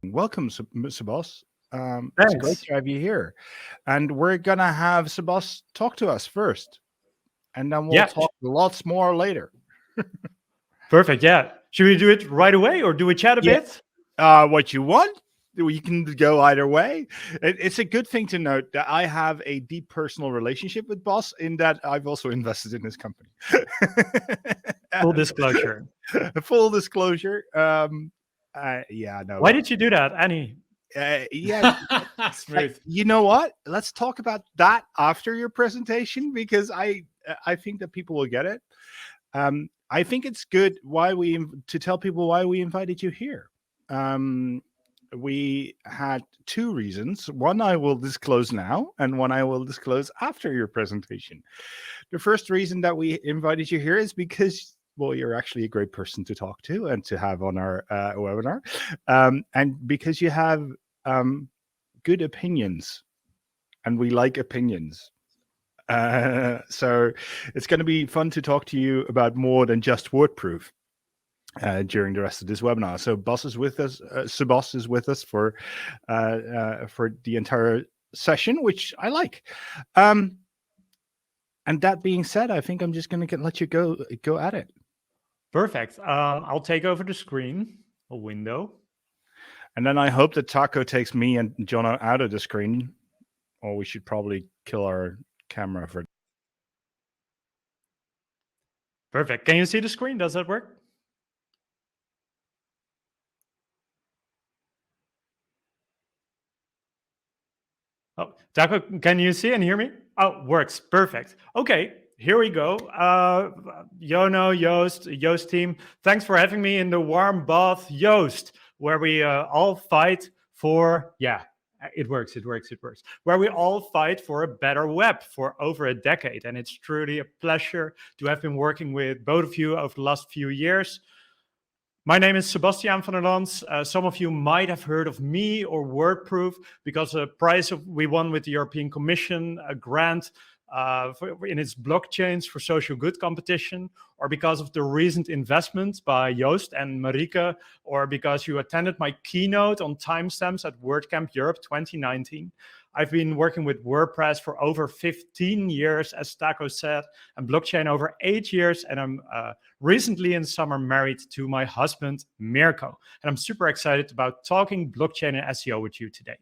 Welcome, Sabos. It's great Thanks. to have you here. And we're going to have Sabos talk to us first, and then we'll Yeah, talk lots more later. perfect. Yeah. Should we do it right away or do we chat a Yeah. bit? What you want? You can go either way. It's a good thing to note that I have a deep personal relationship with Boss in that I've also invested in his company. Full disclosure. Full disclosure. Yeah, no. Why did you do that, Annie? Yeah, Smooth. you know what? Let's talk about that after your presentation because I think that people will get it. I think it's good to tell people why we invited you here. We had two reasons. One I will disclose now, and one I will disclose after your presentation. The first reason that we invited you here is because, well, you're actually a great person to talk to and to have on our webinar, and because you have good opinions, and we like opinions. So it's going to be fun to talk to you about more than just WordProof during the rest of this webinar. So Boss is with us. Sabos is with us for the entire session, which I like. And that being said, I think I'm just going to let you go at it. Perfect. I'll take over the screen, a window. And then I hope that Taco takes me and Jono out of the screen, or we should probably kill our camera for. Perfect. Can you see the screen? Does that work? Oh, Taco, can you see and hear me? Oh, works. Perfect. Okay, here we go. Jono, Yoast team, thanks for having me in the warm bath Yoast, where we all fight for, it works. Where we all fight for a better web for over a decade. And it's truly a pleasure to have been working with both of you over the last few years. My name is Sebastiaan van der Lans. Some of you might have heard of me or WordProof because the prize we won with the European Commission, a grant in its blockchains for social good competition, or because of the recent investment by Yoast and Marike, or because you attended my keynote on timestamps at WordCamp Europe 2019. I've been working with WordPress for over 15 years, as Taco said, and blockchain over 8 years. And I'm recently in summer married to my husband, Mirko. And I'm super excited about talking blockchain and SEO with you today.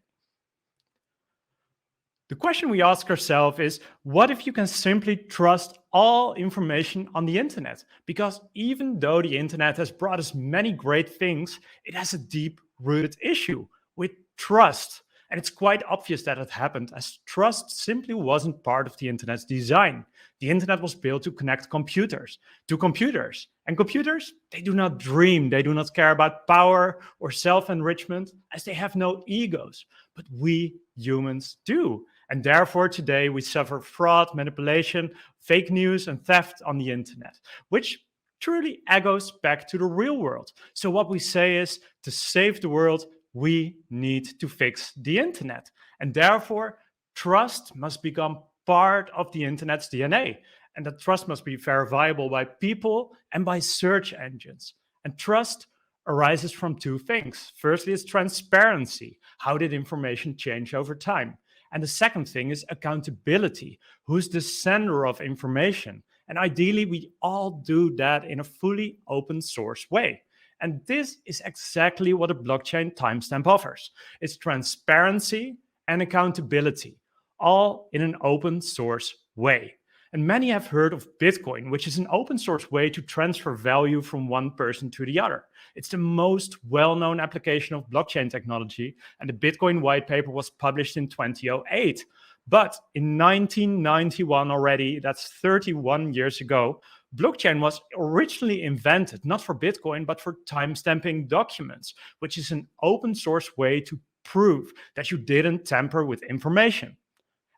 The question we ask ourselves is, what if you can simply trust all information on the internet? Because even though the internet has brought us many great things, it has a deep-rooted issue with trust. And it's quite obvious that it happened, as trust simply wasn't part of the internet's design. The internet was built to connect computers to computers. And computers, they do not dream. They do not care about power or self-enrichment, as they have no egos. But we humans do. And therefore, today, we suffer fraud, manipulation, fake news, and theft on the internet, which truly echoes back to the real world. So what we say is, to save the world, we need to fix the internet. And therefore, trust must become part of the internet's DNA. And that trust must be verifiable by people and by search engines. And trust arises from two things. Firstly, is transparency. How did information change over time? And the second thing is accountability. Who's the sender of information? And ideally, we all do that in a fully open source way. And this is exactly what a blockchain timestamp offers. It's transparency and accountability, all in an open source way. And many have heard of Bitcoin, which is an open source way to transfer value from one person to the other. It's the most well-known application of blockchain technology, and the Bitcoin white paper was published in 2008. But in 1991 already, that's 31 years ago, blockchain was originally invented not for Bitcoin, but for timestamping documents, which is an open source way to prove that you didn't tamper with information.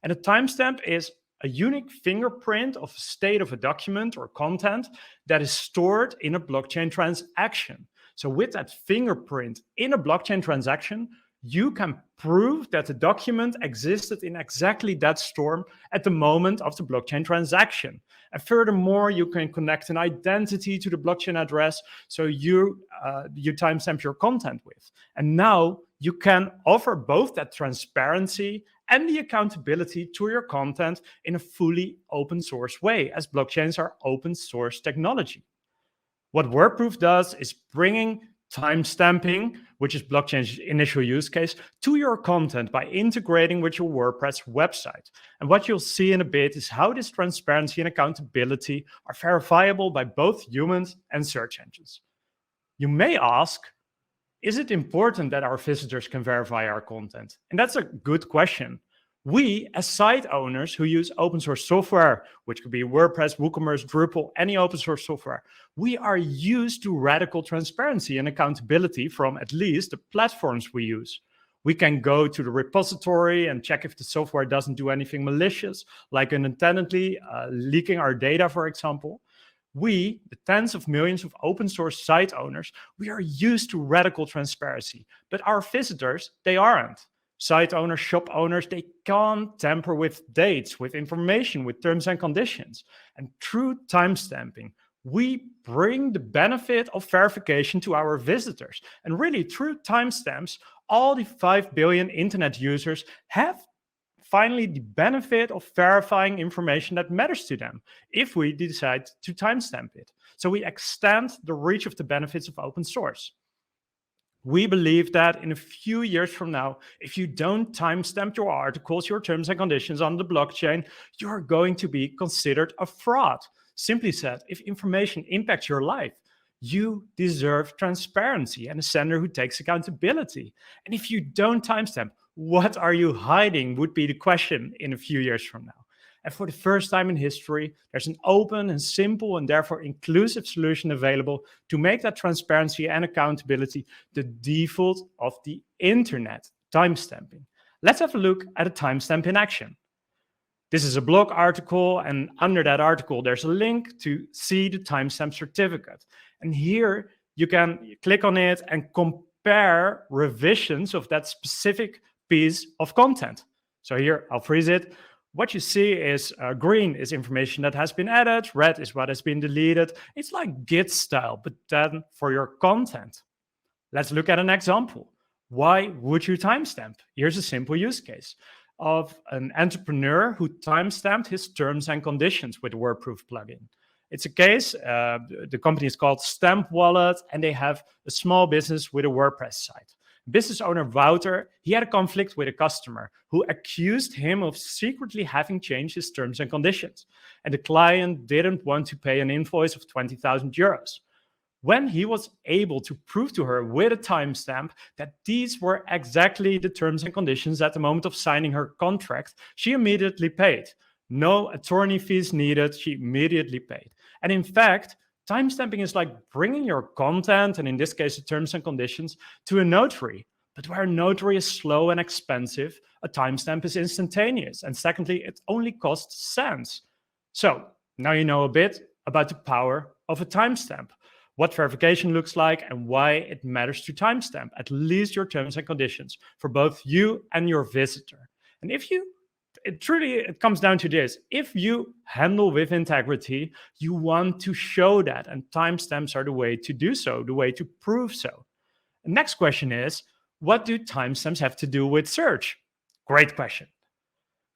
And a timestamp is a unique fingerprint of a state of a document or content that is stored in a blockchain transaction. So with that fingerprint in a blockchain transaction, you can prove that the document existed in exactly that storm at the moment of the blockchain transaction. And furthermore, you can connect an identity to the blockchain address so you timestamp your content with. And now you can offer both that transparency and the accountability to your content in a fully open source way, as blockchains are open source technology. What WordProof does is bringing timestamping, which is blockchain's initial use case, to your content by integrating with your WordPress website. And what you'll see in a bit is how this transparency and accountability are verifiable by both humans and search engines. You may ask, is it important that our visitors can verify our content? And that's a good question. We, as site owners who use open source software, which could be WordPress, WooCommerce, Drupal, any open source software, we are used to radical transparency and accountability from at least the platforms we use. We can go to the repository and check if the software doesn't do anything malicious, like unintentionally leaking our data, for example. We, the tens of millions of open source site owners, we are used to radical transparency, but our visitors, they aren't. Site owners, shop owners, they can't tamper with dates, with information, with terms and conditions. And through timestamping, we bring the benefit of verification to our visitors. And really, through timestamps, all the 5 billion internet users have finally the benefit of verifying information that matters to them if we decide to timestamp it. So we extend the reach of the benefits of open source. We believe that in a few years from now, if you don't timestamp your articles, your terms and conditions on the blockchain, you're going to be considered a fraud. Simply said, if information impacts your life, you deserve transparency and a sender who takes accountability. And if you don't timestamp, what are you hiding would be the question in a few years from now. And for the first time in history, there's an open and simple and therefore inclusive solution available to make that transparency and accountability the default of the internet, timestamping. Let's have a look at a timestamp in action. This is a blog article, and under that article, there's a link to see the timestamp certificate. And here you can click on it and compare revisions of that specific piece of content. So here, I'll freeze it. What you see is green is information that has been added, red is what has been deleted. It's like Git style, but then for your content. Let's look at an example. Why would you timestamp? Here's a simple use case of an entrepreneur who timestamped his terms and conditions with a WordProof plugin. It's a case, the company is called Stamp Wallet, and they have a small business with a WordPress site. Business owner Wouter, he had a conflict with a customer who accused him of secretly having changed his terms and conditions. And the client didn't want to pay an invoice of 20,000 euros. When he was able to prove to her with a timestamp that these were exactly the terms and conditions at the moment of signing her contract, she immediately paid. No attorney fees needed, she immediately paid. And in fact, timestamping is like bringing your content, and in this case, the terms and conditions, to a notary. But where a notary is slow and expensive, a timestamp is instantaneous. And secondly, it only costs cents. So now you know a bit about the power of a timestamp, what verification looks like, and why it matters to timestamp at least your terms and conditions for both you and your visitor. And if you it comes down to this. If you handle with integrity, you want to show that, and timestamps are the way to do so, the way to prove so. The next question is, what do timestamps have to do with search? Great question.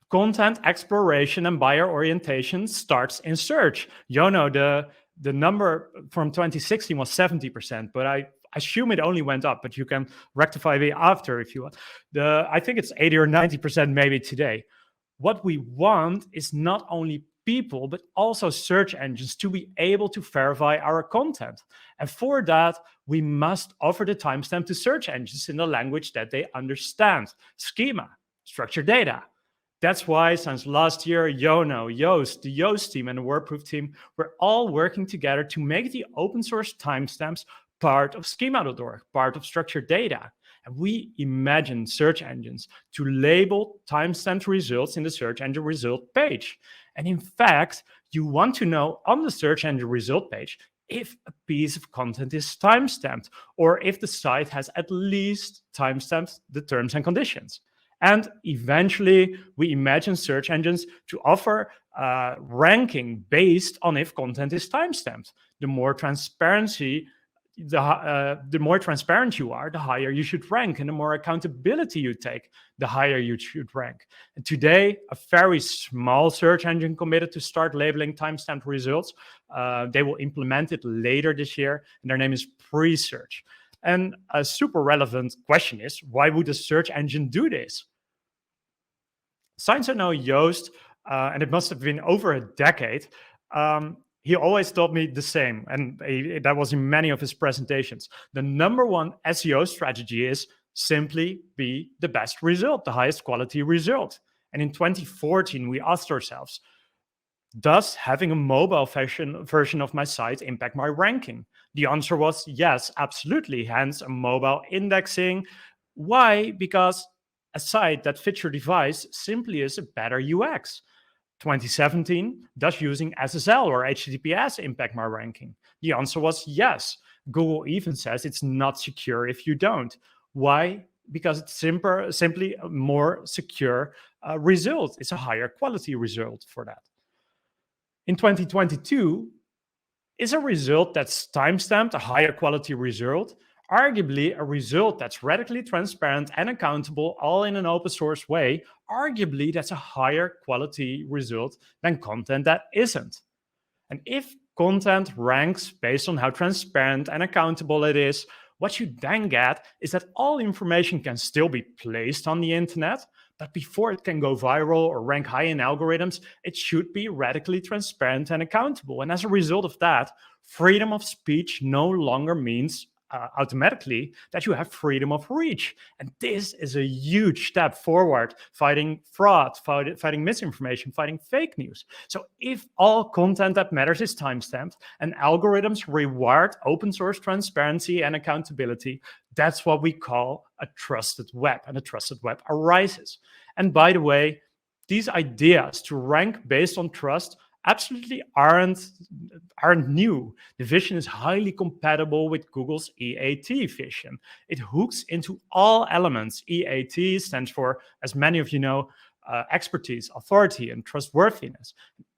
Content exploration and buyer orientation starts in search. You know, the number from 2016 was 70%, but I assume it only went up, but you can rectify it after if you want. I think it's 80 or 90% maybe today. What we want is not only people, but also search engines to be able to verify our content. And for that, we must offer the timestamp to search engines in the language that they understand. Schema, structured data. That's why since last year, Yoast, the Yoast team and the WordProof team, we're all working together to make the open source timestamps part of schema.org, part of structured data. And we imagine search engines to label timestamped results in the search engine result page. And in fact, you want to know on the search engine result page if a piece of content is timestamped or if the site has at least timestamped the terms and conditions. And eventually, we imagine search engines to offer ranking based on if content is timestamped. The more transparency, the more transparent you are, the higher you should rank, and the more accountability you take, the higher you should rank. And today, a very small search engine committed to start labeling timestamped results. They will implement it later this year, and their name is Presearch. And a super relevant question is, why would a search engine do this? Since I know Yoast, and it must have been over a decade, he always told me the same, and that was in many of his presentations. The number one SEO strategy is simply be the best result, the highest quality result. And in 2014, we asked ourselves, does having a mobile version of my site impact my ranking? The answer was yes, absolutely, hence a mobile indexing. Why? Because a site that fits your device simply is a better UX. 2017, does using SSL or HTTPS impact my ranking? The answer was yes. Google even says it's not secure if you don't. Why? Because it's simply a more secure result. It's a higher quality result for that. In 2022, is a result that's timestamped a higher quality result? Arguably, a result that's radically transparent and accountable, all in an open source way, arguably that's a higher quality result than content that isn't. And if content ranks based on how transparent and accountable it is, what you then get is that all information can still be placed on the internet, but before it can go viral or rank high in algorithms, it should be radically transparent and accountable. And as a result of that, freedom of speech no longer means automatically that you have freedom of reach. And this is a huge step forward, fighting fraud, fighting misinformation, fighting fake news. So if all content that matters is timestamped and algorithms reward open source transparency and accountability, that's what we call a trusted web, and a trusted web arises. And by the way, these ideas to rank based on trust absolutely aren't new. The vision is highly compatible with Google's EAT vision. It hooks into all elements. EAT stands for, as many of you know, expertise, authority, and trustworthiness.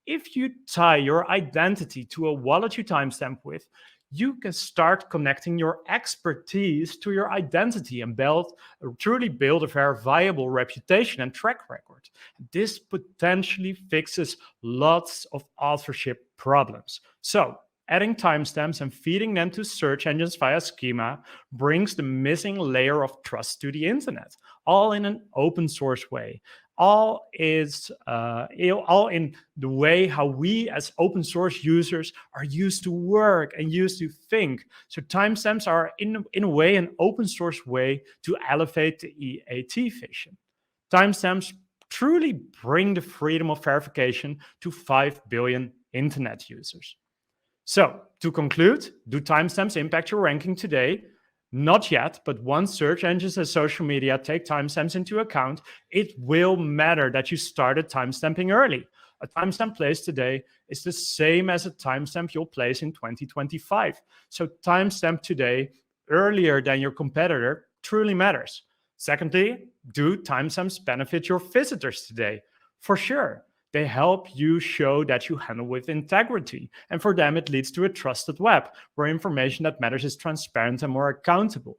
If you tie your identity to a wallet you timestamp with, you can start connecting your expertise to your identity and truly build a verifiable reputation and track record. This potentially fixes lots of authorship problems. So, adding timestamps and feeding them to search engines via schema brings the missing layer of trust to the internet, all in an open source way. All in the way how we as open source users are used to work and used to think. So timestamps are in a way an open source way to elevate the EAT vision. Timestamps truly bring the freedom of verification to 5 billion internet users. So to conclude, do timestamps impact your ranking today? Not yet, but once search engines and social media take timestamps into account, it will matter that you started timestamping early. A timestamp placed today is the same as a timestamp you'll place in 2025. So timestamp today earlier than your competitor truly matters. Secondly, do timestamps benefit your visitors today? For sure. They help you show that you handle with integrity. And for them, it leads to a trusted web where information that matters is transparent and more accountable.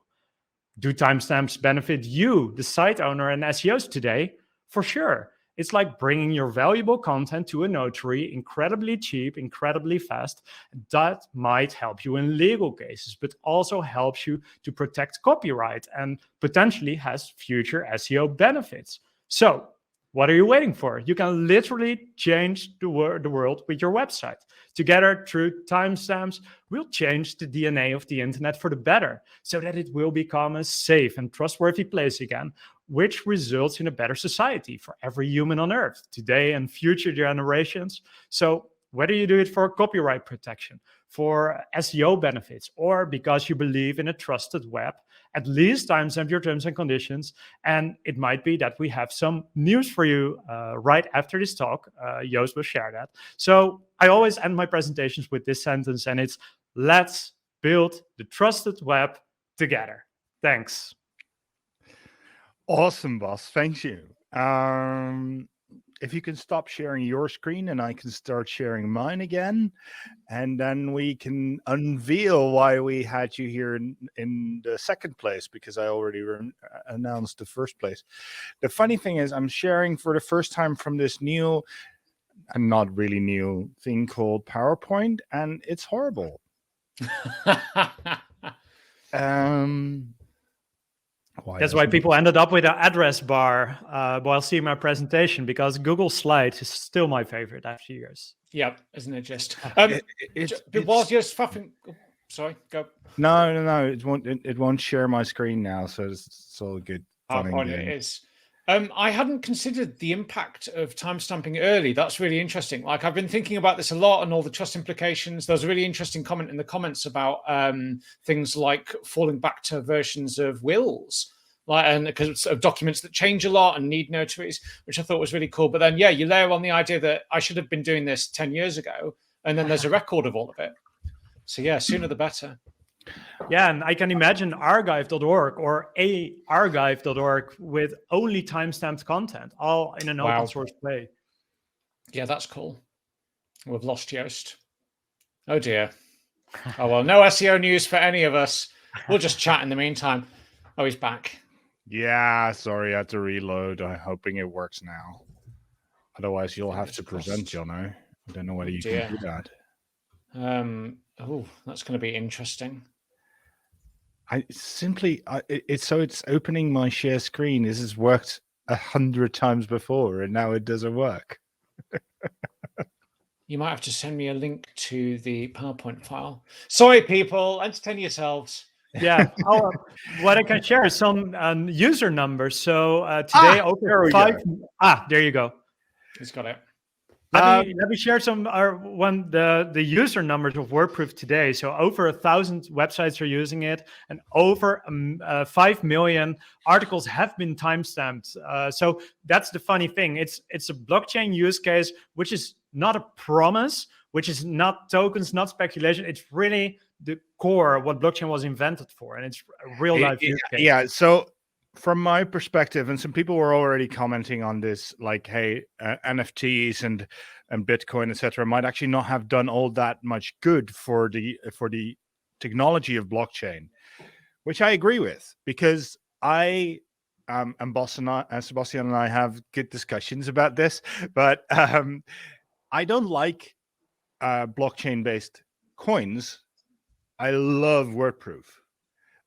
Do timestamps benefit you, the site owner and SEOs today? For sure. It's like bringing your valuable content to a notary, incredibly cheap, incredibly fast. That might help you in legal cases, but also helps you to protect copyright and potentially has future SEO benefits. So, what are you waiting for? You can literally change the world with your website. Together, through timestamps, we'll change the DNA of the internet for the better so that it will become a safe and trustworthy place again, which results in a better society for every human on Earth, today and future generations. So whether you do it for copyright protection, for SEO benefits, or because you believe in a trusted web, at least timestamp your terms and conditions. And it might be that we have some news for you right after this talk. Yoast will share that. So I always end my presentations with this sentence, and it's, let's build the trusted web together. Thanks. Awesome, boss. Thank you. if you can stop sharing your screen and I can start sharing mine again, and then we can unveil why we had you here in the second place, because I already announced the first place. The funny thing is I'm sharing for the first time from this new and not really new thing called PowerPoint, and it's horrible. That's why people ended up with an address bar while seeing my presentation, because Google Slides is still my favorite after years. Yep, isn't it just? Whilst you're faffing, sorry, go. No. It won't share my screen now, so it's all good. PowerPoint it is. I hadn't considered the impact of timestamping early. That's really interesting. Like, I've been thinking about this a lot and all the trust implications. There was a really interesting comment in the comments about things like falling back to versions of wills, and because of documents that change a lot and need notaries, which I thought was really cool. But then, yeah, you layer on the idea that I should have been doing this 10 years ago, and then there's a record of all of it. So yeah, sooner the better. Yeah, and I can imagine archive.org or archive.org with only timestamped content, all in an open source way. Yeah, that's cool. We've lost Yoast. Oh dear. Oh well, no SEO news for any of us. We'll just chat in the meantime. Oh, he's back. Yeah, sorry, I had to reload. I'm hoping it works now. Otherwise, you'll have to present, Jono. I don't know whether you can do that. Oh, that's going to be interesting. It's opening my share screen. This has worked 100 times before, and now it doesn't work. You might have to send me a link to the PowerPoint file. Sorry, people, entertain yourselves. Yeah, what I can share is some user numbers. So today, over 5. There you go. He's got it. Let me share some the user numbers of WordProof today. So over 1,000 websites are using it, and over 5 million articles have been timestamped. So that's the funny thing. It's a blockchain use case, which is not a promise, which is not tokens, not speculation. It's really the core of what blockchain was invented for, and it's a real life use case. Yeah. So from my perspective, and some people were already commenting on this, like, hey, NFTs and Bitcoin, etc., might actually not have done all that much good for the technology of blockchain, which I agree with, because and Sebastian and I have good discussions about this, but I don't like blockchain-based coins. I love WordProof.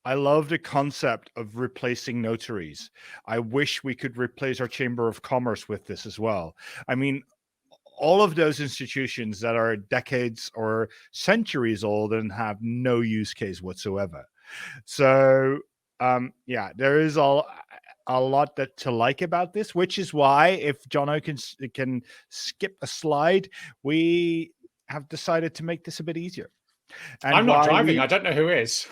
I love the concept of replacing notaries. I wish we could replace our Chamber of Commerce with this as well. I mean, all of those institutions that are decades or centuries old and have no use case whatsoever. So, there is a lot to like about this, which is why, if Jono can skip a slide, we have decided to make this a bit easier. And I'm not driving. I don't know who is.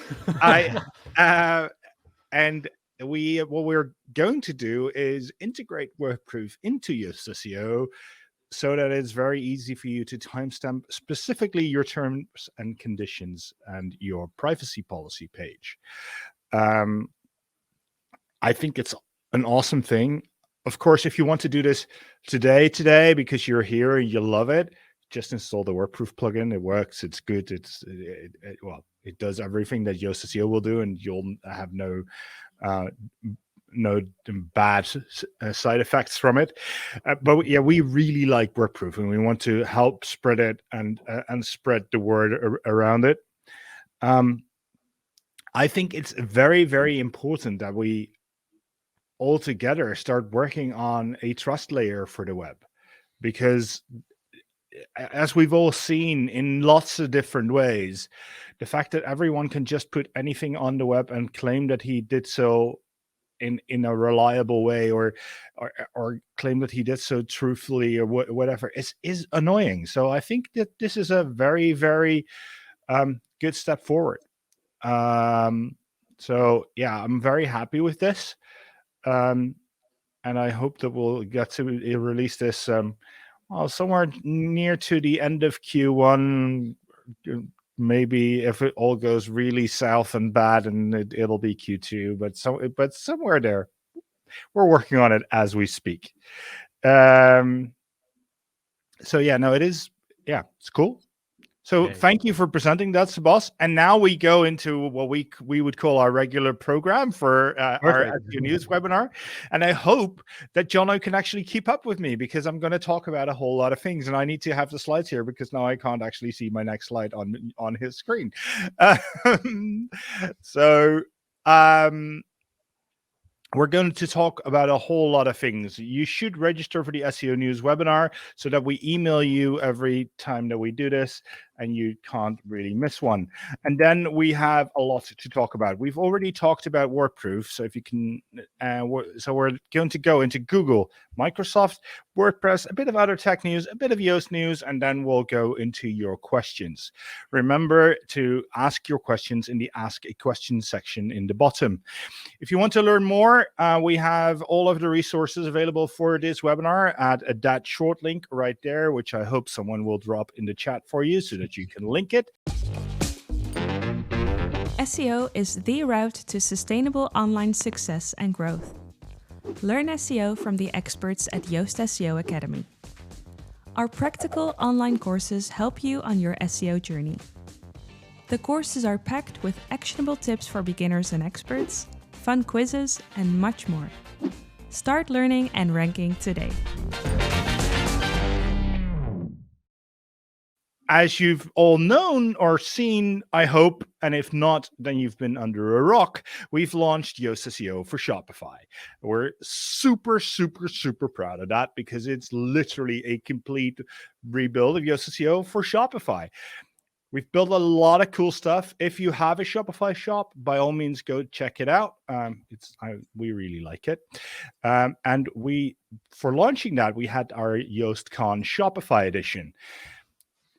And what we're going to do is integrate WordProof into Yoast SEO, so that it's very easy for you to timestamp specifically your terms and conditions and your privacy policy page. I think it's an awesome thing. Of course, if you want to do this today because you're here and you love it, just install the WordProof plugin. It works. It's good. It does everything that Yoast SEO will do, and you'll have no bad side effects from it. But yeah, we really like WordProof, and we want to help spread it and spread the word around it. I think it's very, very important that we all together start working on a trust layer for the web, because as we've all seen in lots of different ways, the fact that everyone can just put anything on the web and claim that he did so in a reliable way, or claim that he did so truthfully, or whatever, is annoying. So I think that this is a very, very good step forward. So yeah, I'm very happy with this, and I hope that we'll get to release this somewhere near to the end of Q1, maybe if it all goes really south and bad, and it'll be Q2, but somewhere there. We're working on it as we speak. So yeah, no, it is. Yeah, it's cool. So Okay. thank you for presenting that, Sebas. And now we go into what we would call our regular program for our Perfect. SEO News webinar. And I hope that Jono can actually keep up with me, because I'm going to talk about a whole lot of things, and I need to have the slides here because now I can't actually see my next slide on his screen. So we're going to talk about a whole lot of things. You should register for the SEO News webinar so that we email you every time that we do this, and you can't really miss one. And then we have a lot to talk about. We've already talked about WordProof. So if you can, so we're going to go into Google, Microsoft, WordPress, a bit of other tech news, a bit of Yoast news, and then we'll go into your questions. Remember to ask your questions in the Ask a Question section in the bottom. If you want to learn more, we have all of the resources available for this webinar at that short link right there, which I hope someone will drop in the chat for you so that you can link it. SEO is the route to sustainable online success and growth. Learn SEO from the experts at Yoast SEO Academy. Our practical online courses help you on your SEO journey. The courses are packed with actionable tips for beginners and experts, fun quizzes, and much more. Start learning and ranking today. As you've all known or seen, I hope, and if not, then you've been under a rock, we've launched Yoast SEO for Shopify. We're super, super, super proud of that, because it's literally a complete rebuild of Yoast SEO for Shopify. We've built a lot of cool stuff. If you have a Shopify shop, by all means, go check it out. We really like it. And for launching that, we had our YoastCon Shopify edition.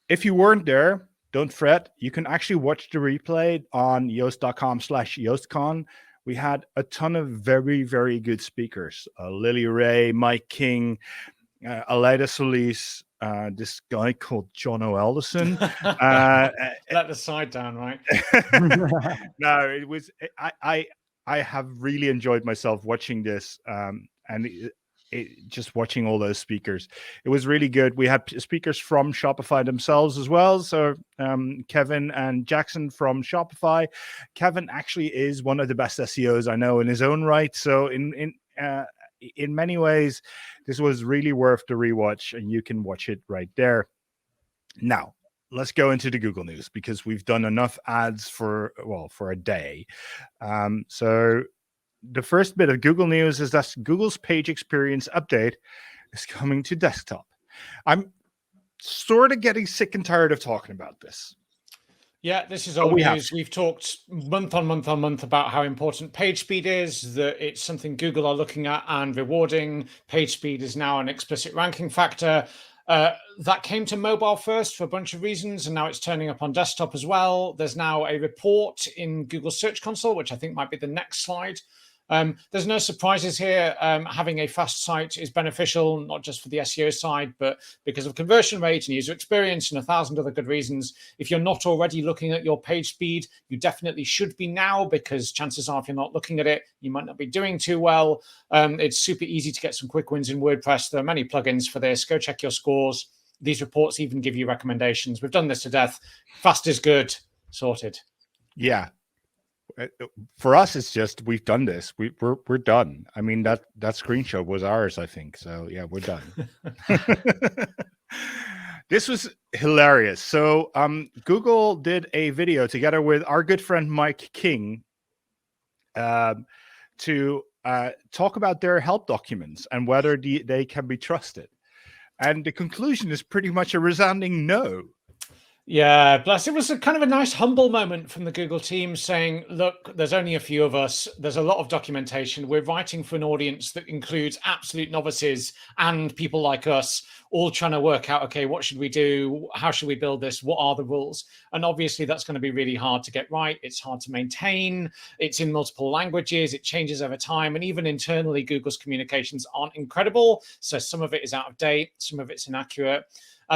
If you weren't there, don't fret. You can actually watch the replay on yoast.com/YoastCon. We had a ton of very, very good speakers. Lily Ray, Mike King, Aleida Solis, this guy called Jono Alderson. Let the side down, right? No, it was. I have really enjoyed myself watching this, and just watching all those speakers. It was really good. We had speakers from Shopify themselves as well. So Kevin and Jackson from Shopify. Kevin actually is one of the best SEOs I know in his own right. So in many ways, this was really worth the rewatch, and you can watch it right there. Now, let's go into the Google News, because we've done enough ads for a day. So the first bit of Google News is that Google's page experience update is coming to desktop. I'm sort of getting sick and tired of talking about this. Yeah, this is old news. We've talked month on month about how important page speed is, that it's something Google are looking at and rewarding. Page speed is now an explicit ranking factor. That came to mobile first for a bunch of reasons, and now it's turning up on desktop as well. There's now a report in Google Search Console, which I think might be the next slide. There's no surprises here. Having a fast site is beneficial, not just for the SEO side, but because of conversion rate and user experience and 1,000 other good reasons. If you're not already looking at your page speed, you definitely should be now, because chances are if you're not looking at it, you might not be doing too well. It's super easy to get some quick wins in WordPress. There are many plugins for this. Go check your scores. These reports even give you recommendations. We've done this to death. Fast is good. Sorted. Yeah. For us, it's just, we've done this. We're done. I mean, that screenshot was ours, I think. So yeah, we're done. This was hilarious. So Google did a video together with our good friend Mike King to talk about their help documents and whether they can be trusted. And the conclusion is pretty much a resounding no. Yeah, bless. It was a kind of a nice, humble moment from the Google team saying, look, there's only a few of us. There's a lot of documentation. We're writing for an audience that includes absolute novices and people like us, all trying to work out, okay, what should we do? How should we build this? What are the rules? And obviously, that's going to be really hard to get right. It's hard to maintain. It's in multiple languages. It changes over time. And even internally, Google's communications aren't incredible. So some of it is out of date. Some of it's inaccurate.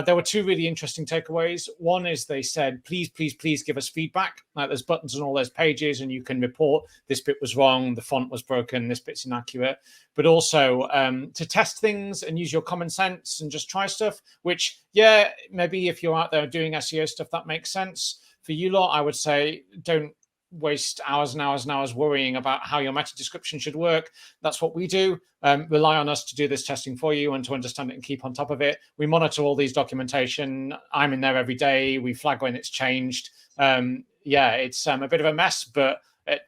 There were two really interesting takeaways. One is they said, please, please, please give us feedback. Like there's buttons on all those pages and you can report this bit was wrong, the font was broken, this bit's inaccurate. But also to test things and use your common sense and just try stuff, which, yeah, maybe if you're out there doing SEO stuff, that makes sense. For you lot, I would say don't waste hours and hours and hours worrying about how your meta description should work. That's what we do. Rely on us to do this testing for you and to understand it and keep on top of it. We monitor all these documentation. I'm in there every day. We flag when it's changed. Yeah, it's a bit of a mess, but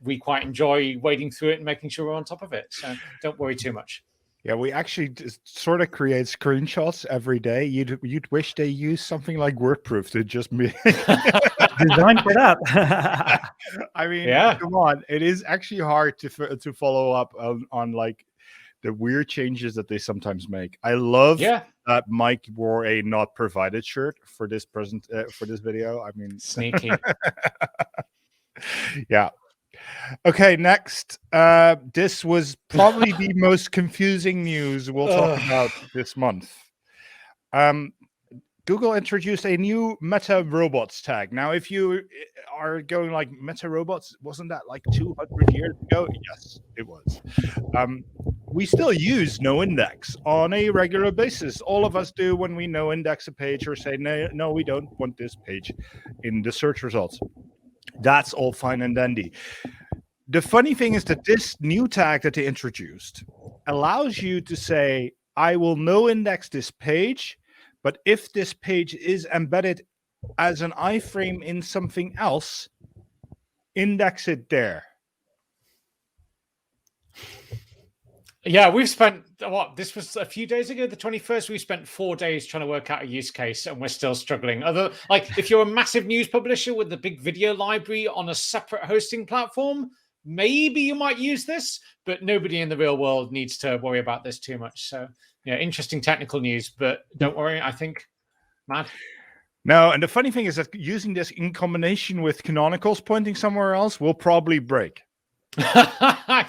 we quite enjoy wading through it and making sure we're on top of it. So don't worry too much. Yeah, we actually sort of create screenshots every day. You'd wish they used something like WordPress to just make designed for that. I mean, Yeah. come on, it is actually hard to follow up on like the weird changes that they sometimes make. I love that Mike wore a not provided shirt for this video. I mean, Sneaky. yeah. Okay, next. This was probably the most confusing news we'll talk about this month. Google introduced a new Meta Robots tag. Now, if you are going like Meta Robots, wasn't that like 200 years ago? Yes, it was. We still use no index on a regular basis. All of us do when we no index a page or say, no, we don't want this page in the search results. That's all fine and dandy. The funny thing is that this new tag that they introduced allows you to say, I will no index this page, but if this page is embedded as an iframe in something else, index it there. Yeah, we've spent, this was a few days ago, the 21st, we spent 4 days trying to work out a use case and we're still struggling. Like if you're a massive news publisher with a big video library on a separate hosting platform, maybe you might use this, but nobody in the real world needs to worry about this too much. So yeah, interesting technical news, but don't worry, I think, mad. No, and the funny thing is that using this in combination with canonicals pointing somewhere else will probably break.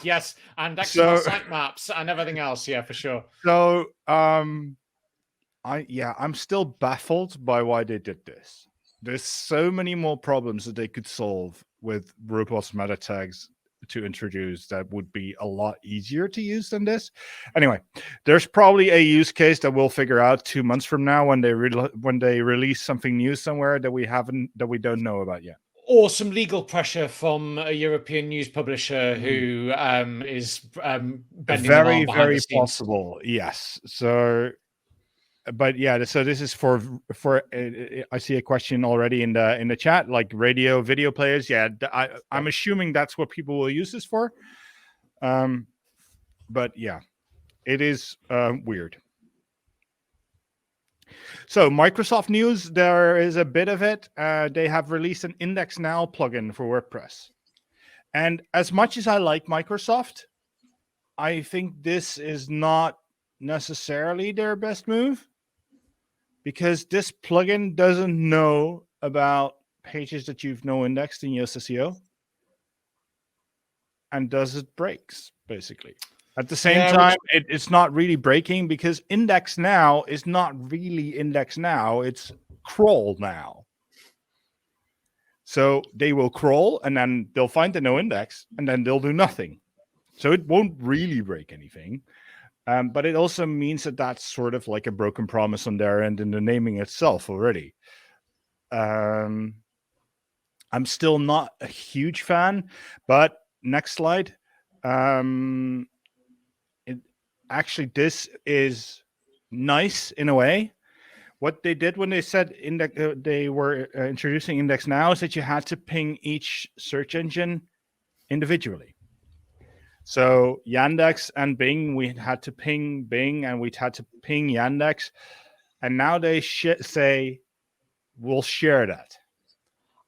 Yes, and external sitemaps and everything else. Yeah, for sure. So, I'm still baffled by why they did this. There's so many more problems that they could solve with robots meta tags to introduce that would be a lot easier to use than this. Anyway, there's probably a use case that we'll figure out 2 months from now when they release something new somewhere that we don't know about yet. Or some legal pressure from a European news publisher who is bending very, the arm very the scenes. possible. Yes. So, but yeah. So this is for. I see a question already in the chat, like radio video players. Yeah, I'm assuming that's what people will use this for. But yeah, it is weird. So Microsoft news, there is a bit of it. They have released an IndexNow plugin for WordPress. And as much as I like Microsoft, I think this is not necessarily their best move because this plugin doesn't know about pages that you've no indexed in Yoast SEO and does it breaks, basically. At the same time, it's not really breaking because IndexNow is not really IndexNow. It's crawl now. So they will crawl and then they'll find the no index and then they'll do nothing. So it won't really break anything. But it also means that that's sort of like a broken promise on their end in the naming itself already. I'm still not a huge fan, but next slide. Actually, this is nice in a way. What they did when they said they were introducing IndexNow is that you had to ping each search engine individually. So Yandex and Bing, we had to ping Bing and we had to ping Yandex. And now they say, we'll share that.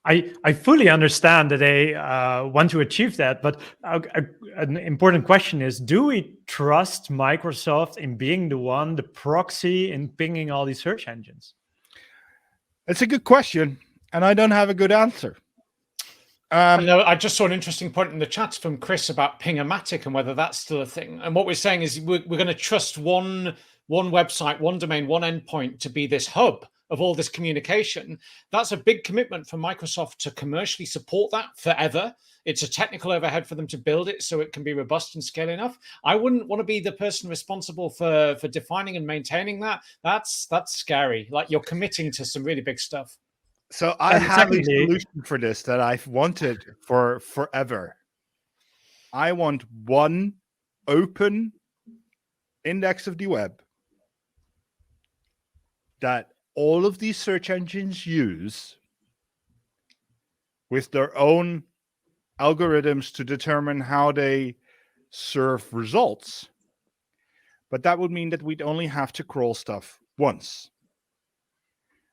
I fully understand that they want to achieve that, but an important question is, do we trust Microsoft in being the proxy in pinging all these search engines? It's a good question, and I don't have a good answer. I just saw an interesting point in the chat from Chris about Ping-O-Matic and whether that's still a thing. And what we're saying is we're going to trust one website, one domain, one endpoint to be this hub of all this communication. That's a big commitment for Microsoft to commercially support that forever. It's a technical overhead for them to build it so it can be robust and scale enough. I wouldn't want to be the person responsible for defining and maintaining that. That's scary. Like, you're committing to some really big stuff. So I And have a secondly- solution for this that I've wanted for forever. I want one open index of the web that all of these search engines use with their own algorithms to determine how they serve results. But that would mean that we'd only have to crawl stuff once.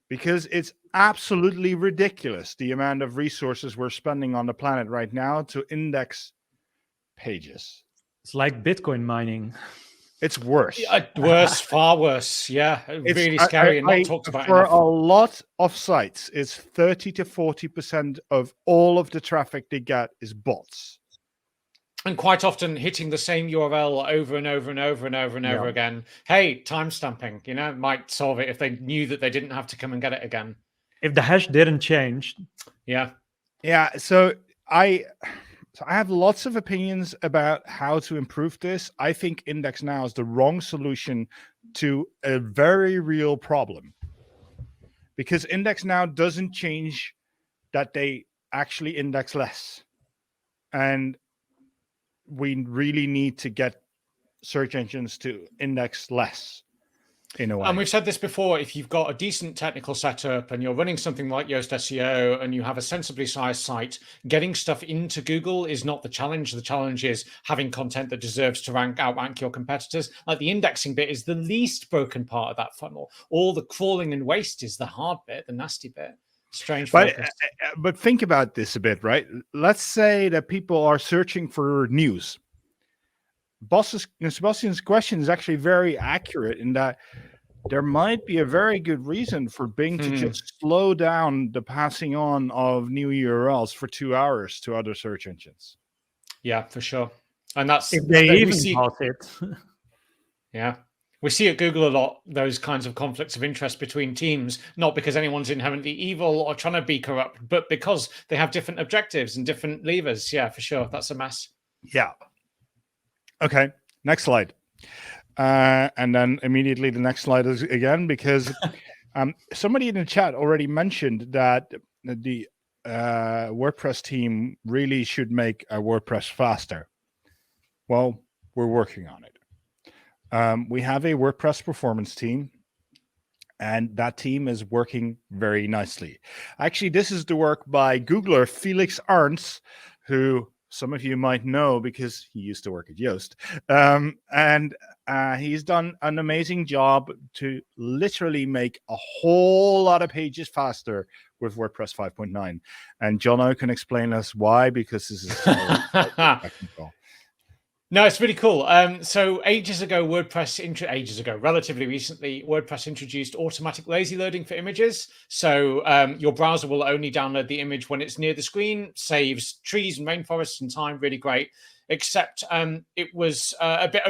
Because it's absolutely ridiculous the amount of resources we're spending on the planet right now to index pages. It's like Bitcoin mining. It's worse. Worse, far worse. Yeah, really scary and not talked about for enough. a lot of sites, it's 30 to 40% of all of the traffic they get is bots. And quite often hitting the same URL over and over and over and over and over again. Hey, timestamping, might solve it if they knew that they didn't have to come and get it again. If the hash didn't change. Yeah. Yeah. So I have lots of opinions about how to improve this. I think IndexNow is the wrong solution to a very real problem. Because IndexNow doesn't change that they actually index less. And we really need to get search engines to index less in a way. And we've said this before, if you've got a decent technical setup and you're running something like Yoast SEO and you have a sensibly sized site, getting stuff into Google is not the challenge. The challenge is having content that deserves to outrank your competitors. Like, the indexing bit is the least broken part of that funnel. All the crawling and waste is the hard bit, the nasty bit. Strange. But think about this a bit, right? Let's say that people are searching for news. Sebastian's question is actually very accurate in that there might be a very good reason for Bing to just slow down the passing on of new URLs for 2 hours to other search engines. Yeah, for sure. And that's If they even pass it. Yeah. We see at Google a lot those kinds of conflicts of interest between teams, not because anyone's inherently evil or trying to be corrupt, but because they have different objectives and different levers. Yeah, for sure. That's a mess. Yeah. Okay. Next slide. And then immediately the next slide is again, because somebody in the chat already mentioned that the WordPress team really should make WordPress faster. Well, we're working on it. We have a WordPress performance team, and that team is working very nicely. Actually, this is the work by Googler Felix Arntz, who some of you might know because he used to work at Yoast. And he's done an amazing job to literally make a whole lot of pages faster with WordPress 5.9. And Jono can explain us why, because this is so technical. No, it's really cool. So relatively recently, WordPress introduced automatic lazy loading for images. So your browser will only download the image when it's near the screen, saves trees and rainforests and time, really great. Except it was a bit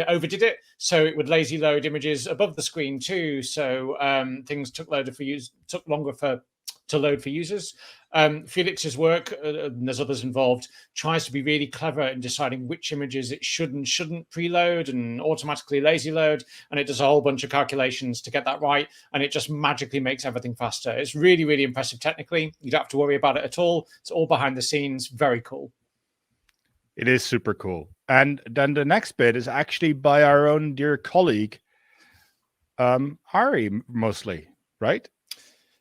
overdid it. So it would lazy load images above the screen too. So things took longer to load for users. Felix's work, and there's others involved, tries to be really clever in deciding which images it should and shouldn't preload and automatically lazy load. And it does a whole bunch of calculations to get that right. And it just magically makes everything faster. It's really, really impressive technically. You don't have to worry about it at all. It's all behind the scenes. Very cool. It is super cool. And then the next bit is actually by our own dear colleague, Ari, mostly, right?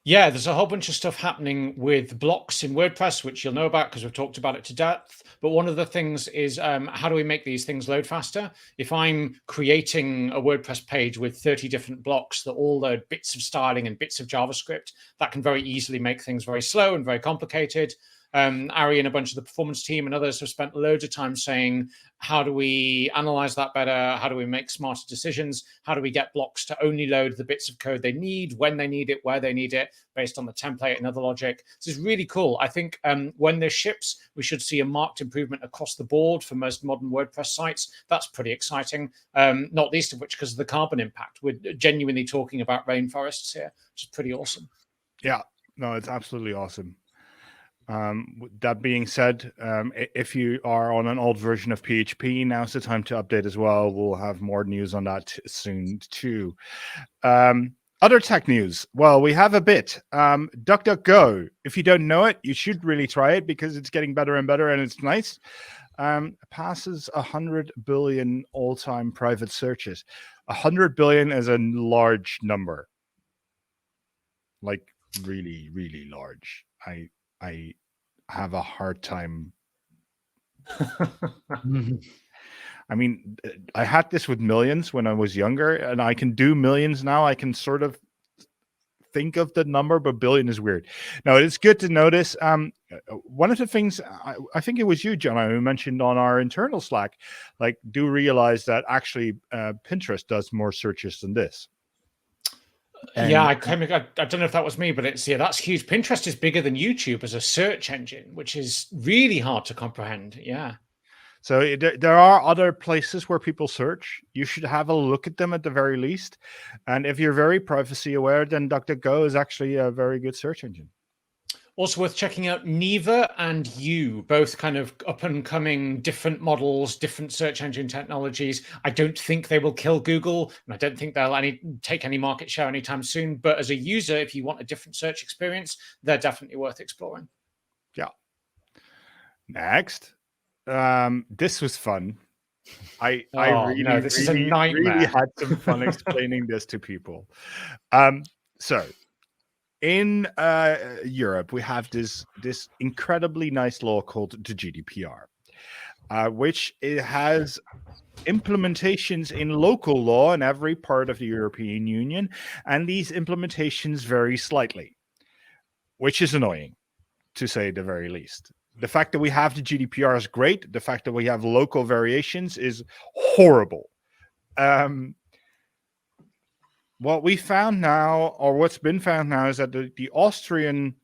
Yeah, there's a whole bunch of stuff happening with blocks in WordPress, which you'll know about because we've talked about it to death. But one of the things is how do we make these things load faster? If I'm creating a WordPress page with 30 different blocks that all load bits of styling and bits of JavaScript, that can very easily make things very slow and very complicated. Ari and a bunch of the performance team and others have spent loads of time saying, how do we analyze that better? How do we make smarter decisions? How do we get blocks to only load the bits of code they need, when they need it, where they need it, based on the template and other logic? This is really cool. I think when this ships, we should see a marked improvement across the board for most modern WordPress sites. That's pretty exciting, not least of which because of the carbon impact. We're genuinely talking about rainforests here, which is pretty awesome. Yeah, no, it's absolutely awesome. That being said, if you are on an old version of PHP, now's the time to update as well. We'll have more news on that soon too. Other tech news. Well, we have a bit. DuckDuckGo. If you don't know it, you should really try it because it's getting better and better and it's nice. Passes 100 billion all-time private searches. 100 billion is a large number. Like really, really large. I have a hard time. I mean, I had this with millions when I was younger, and I can do millions now. I can sort of think of the number, but billion is weird. Now, it's good to notice. One of the things, I think it was you, John, who mentioned on our internal Slack, like, do realize that actually Pinterest does more searches than this. And yeah, I don't know if that was me, but that's huge. Pinterest is bigger than YouTube as a search engine, which is really hard to comprehend. Yeah. So there are other places where people search. You should have a look at them at the very least. And if you're very privacy aware, then DuckDuckGo is actually a very good search engine. Also worth checking out Neeva and You, both kind of up and coming, different models, different search engine technologies. I don't think they will kill Google, and I don't think they'll take any market share anytime soon. But as a user, if you want a different search experience, they're definitely worth exploring. Yeah. Next, this was fun. I really had some fun explaining this to people. So. In Europe, we have this incredibly nice law called the GDPR, which it has implementations in local law in every part of the European Union, and these implementations vary slightly, which is annoying, to say the very least. The fact that we have the GDPR is great. The fact that we have local variations is horrible. What we found now, or what's been found now, is that the Austrian,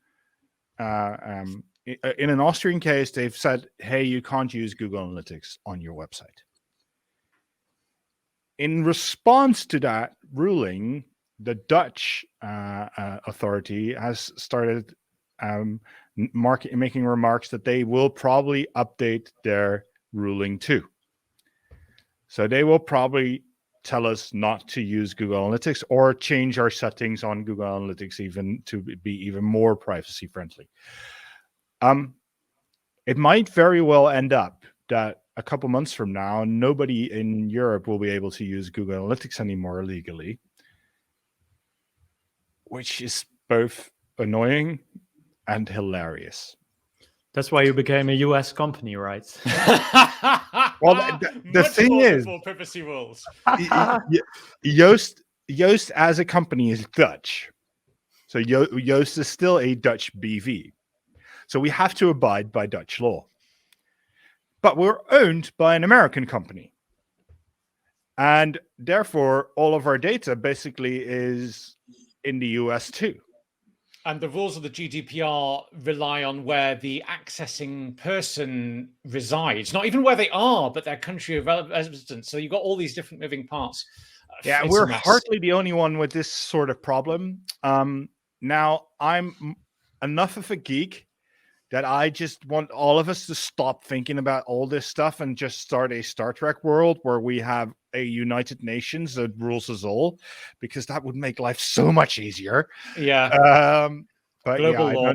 in an Austrian case, they've said, hey, you can't use Google Analytics on your website. In response to that ruling, the Dutch authority has started making remarks that they will probably update their ruling too. So they will probably tell us not to use Google Analytics or change our settings on Google Analytics even to be even more privacy friendly. It might very well end up that a couple months from now, nobody in Europe will be able to use Google Analytics anymore legally, which is both annoying and hilarious. That's why you became a US company, right? Well, the thing is, privacy rules. Yoast as a company is Dutch. So Yoast is still a Dutch BV. So we have to abide by Dutch law. But we're owned by an American company. And therefore, all of our data basically is in the US too. And the rules of the GDPR rely on where the accessing person resides, not even where they are, but their country of residence. So you've got all these different moving parts. Yeah, we're hardly the only one with this sort of problem. Now, I'm enough of a geek that I just want all of us to stop thinking about all this stuff and just start a Star Trek world where we have a United Nations that rules us all, because that would make life so much easier. Yeah. But yeah,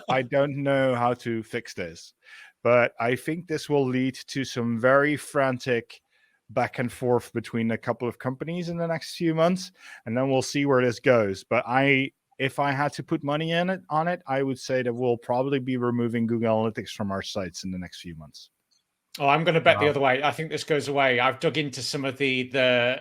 I don't know how to fix this. But I think this will lead to some very frantic back and forth between a couple of companies in the next few months, and then we'll see where this goes. But if I had to put money on it, I would say that we'll probably be removing Google Analytics from our sites in the next few months. Oh, I'm going to bet the other way. I think this goes away. I've dug into some of the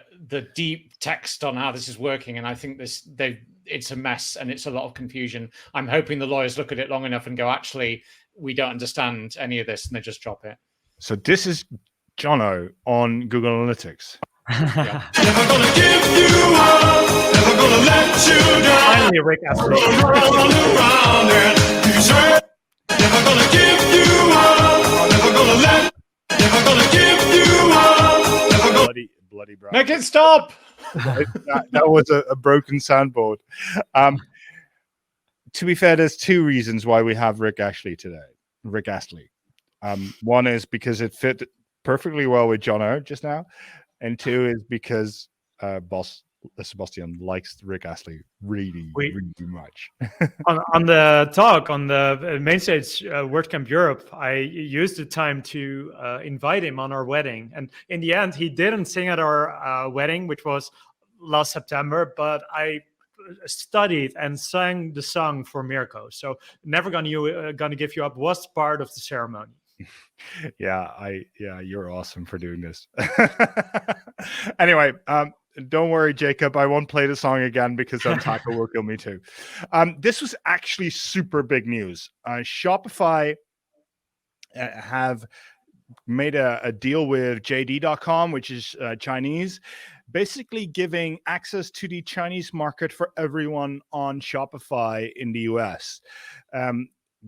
deep text on how this is working, and I think it's a mess and it's a lot of confusion. I'm hoping the lawyers look at it long enough and go, actually, we don't understand any of this, and they just drop it. So this is Jono on Google Analytics. Yeah. Never gonna give you up, never gonna let you down. Finally, Rick Astley. Roll around and you say, never gonna give you up, never gonna let, never gonna give you up, never gonna. Bloody bro. Make it stop. that was a broken soundboard. To be fair, there's two reasons why we have Rick Astley today. Rick Astley. One is because it fit perfectly well with Jono just now, and two is because boss Sebastian likes Rick Astley really much. on the talk on the main stage WordCamp Europe, I used the time to invite him on our wedding, and in the end, he didn't sing at our wedding, which was last September, but I studied and sang the song for Mirko. So "Never Gonna Give You Up" was part of the ceremony. Yeah, you're awesome for doing this. Anyway, don't worry, Jacob. I won't play the song again because then Taco will kill me too. This was actually super big news. Shopify have made a deal with JD.com, which is Chinese, basically giving access to the Chinese market for everyone on Shopify in the US.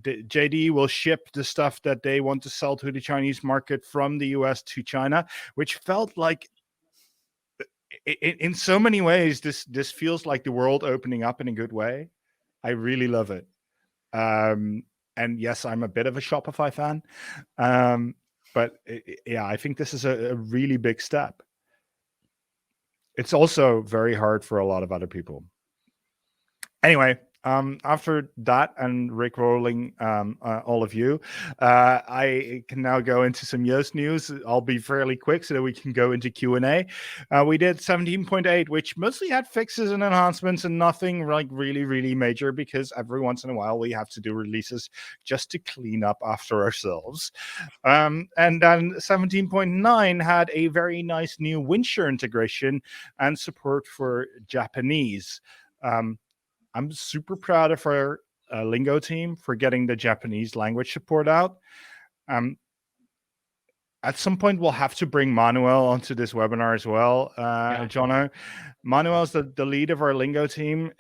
The JD will ship the stuff that they want to sell to the Chinese market from the US to China, which felt like, in so many ways, this feels like the world opening up in a good way. I really love it. And yes, I'm a bit of a Shopify fan. But yeah, I think this is a really big step. It's also very hard for a lot of other people. Anyway, after that and Rick rolling all of you, I can now go into some Yoast news. I'll be fairly quick so that we can go into Q&A. We did 17.8, which mostly had fixes and enhancements and nothing like really major, because every once in a while we have to do releases just to clean up after ourselves. And then 17.9 had a very nice new Windshare integration and support for Japanese. I'm super proud of our Lingo team for getting the Japanese language support out. At some point, we'll have to bring Manuel onto this webinar as well, Jono. Manuel's the lead of our Lingo team.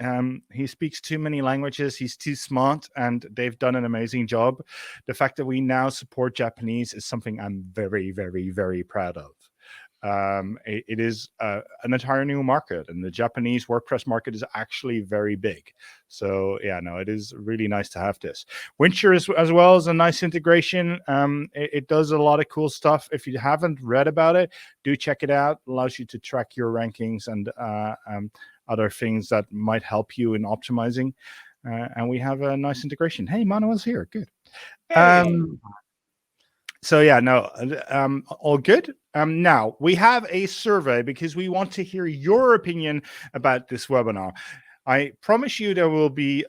He speaks too many languages. He's too smart, and they've done an amazing job. The fact that we now support Japanese is something I'm very proud of. It is an entire new market, and the Japanese WordPress market is actually very big. So yeah, no, it is really nice to have this. Windshare as well is a nice integration. It does a lot of cool stuff. If you haven't read about it, do check it out. It allows you to track your rankings and other things that might help you in optimizing. And we have a nice integration. Hey, Manuel's here. Good. Hey. So yeah, no, all good. Now we have a survey because we want to hear your opinion about this webinar. I promise you there will be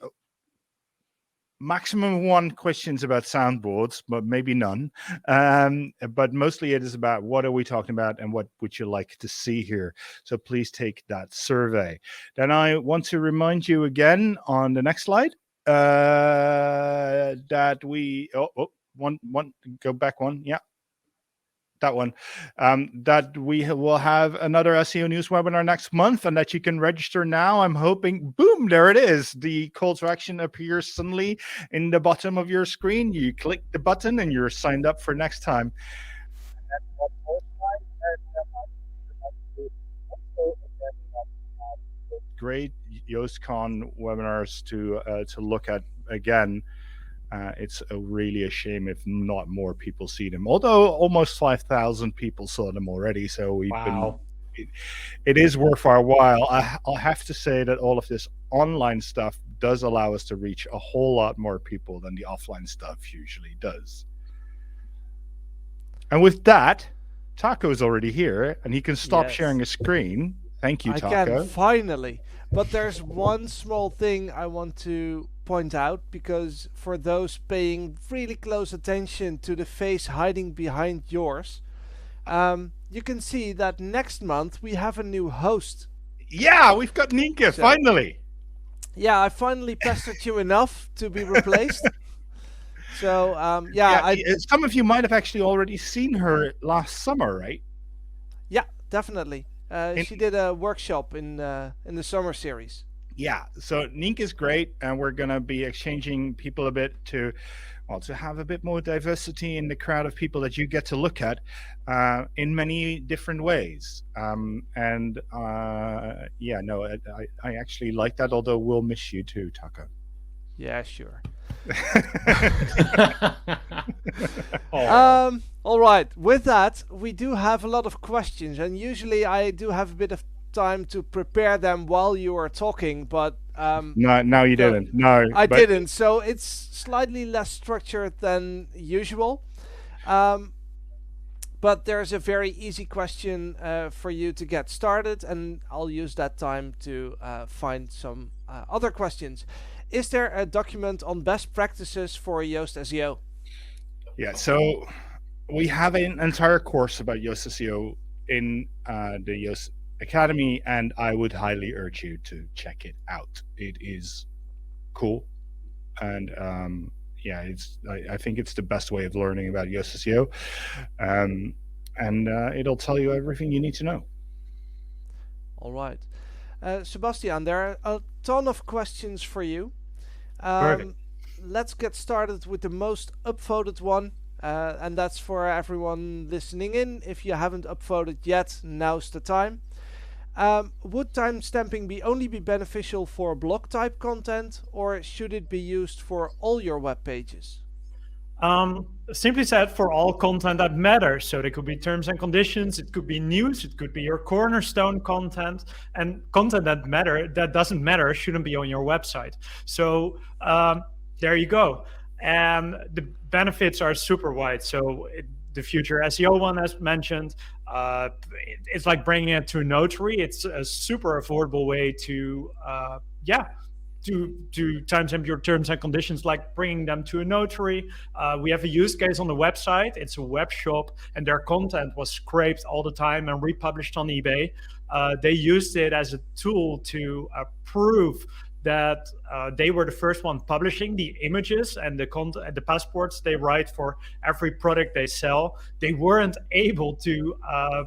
maximum 1 questions about soundboards, but maybe none. But mostly it is about what are we talking about and what would you like to see here. So please take that survey. Then I want to remind you again on the next slide that we one go back one, yeah, that one, that we will have another SEO news webinar next month, and that you can register now. I'm hoping, boom, there it is. The call to action appears suddenly in the bottom of your screen. You click the button and you're signed up for next time. Great YoastCon webinars to look at again. It's really a shame if not more people see them. Although almost 5,000 people saw them already, so we've been. It is worth our while. I'll have to say that all of this online stuff does allow us to reach a whole lot more people than the offline stuff usually does. And with that, Taco's already here, and he can stop sharing his screen. Thank you, Taco. I can finally. But there's one small thing I want to point out, because for those paying really close attention to the face hiding behind yours, you can see that next month we have a new host. Yeah, we've got Nienke, finally. Yeah, I finally pestered you enough to be replaced. So some of you might have actually already seen her last summer, right? Yeah, definitely. She did a workshop in the summer series. Yeah, so Nink is great, and we're gonna be exchanging people a bit to have a bit more diversity in the crowd of people that you get to look at in many different ways. I actually like that. Although we'll miss you too, Taka. Yeah, sure. Oh. All right. With that, we do have a lot of questions, and usually I do have a bit of time to prepare them while you are talking, but No, you didn't. No, I didn't. So it's slightly less structured than usual. But there's a very easy question for you to get started, and I'll use that time to find some other questions. Is there a document on best practices for Yoast SEO? Yeah, so we have an entire course about Yoast SEO in the Yoast Academy, and I would highly urge you to check it out. It is cool, and I think it's the best way of learning about Yoast SEO, and it'll tell you everything you need to know. All right. Sebastian, there are a ton of questions for you. Perfect. Let's get started with the most upvoted one, and that's for everyone listening in. If you haven't upvoted yet, now's the time. Would timestamping only be beneficial for blog type content, or should it be used for all your web pages? Simply said, for all content that matters. So there could be terms and conditions, it could be news, it could be your cornerstone content, and content that doesn't matter shouldn't be on your website. So there you go. And the benefits are super wide. So the future SEO one, as mentioned, it's like bringing it to a notary. It's a super affordable way to timestamp your terms and conditions, like bringing them to a notary. We have a use case on the website. It's a web shop, and their content was scraped all the time and republished on eBay. They used it as a tool to prove that they were the first one publishing the images and the passports they write for every product they sell. They weren't able to,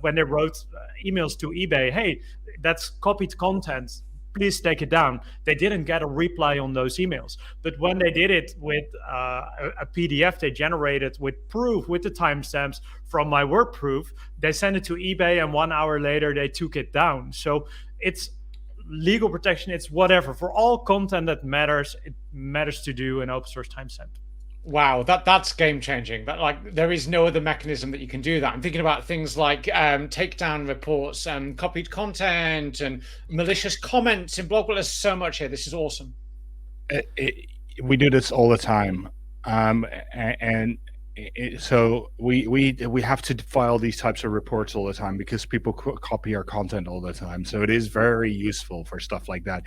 when they wrote emails to eBay, hey, that's copied content, please take it down. They didn't get a reply on those emails. But when they did it with a PDF they generated with proof, with the timestamps from my word proof, they sent it to eBay, and 1 hour later they took it down. So it's legal protection, it's whatever. For all content that matters, it matters to do an open source timestamp. Wow, that's game changing. That, like, there is no other mechanism that you can do that. I'm thinking about things like takedown reports and copied content and malicious comments in blog. Well, there's so much here. This is awesome. We do this all the time, so we have to file these types of reports all the time because people copy our content all the time. So it is very useful for stuff like that.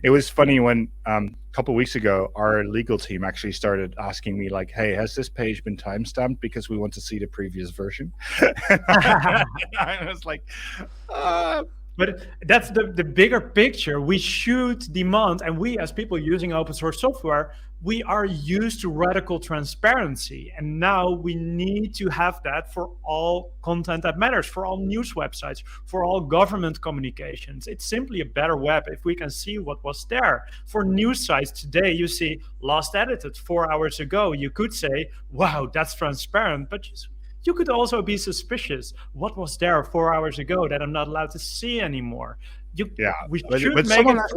It was funny when a couple of weeks ago our legal team actually started asking me, like, hey, has this page been timestamped because we want to see the previous version? I was like, But that's the bigger picture. We should demand, and we as people using open source software, we are used to radical transparency. And now we need to have that for all content that matters, for all news websites, for all government communications. It's simply a better web if we can see what was there. For news sites today, you see last edited 4 hours ago. You could say, wow, that's transparent, but you could also be suspicious. What was there 4 hours ago that I'm not allowed to see anymore?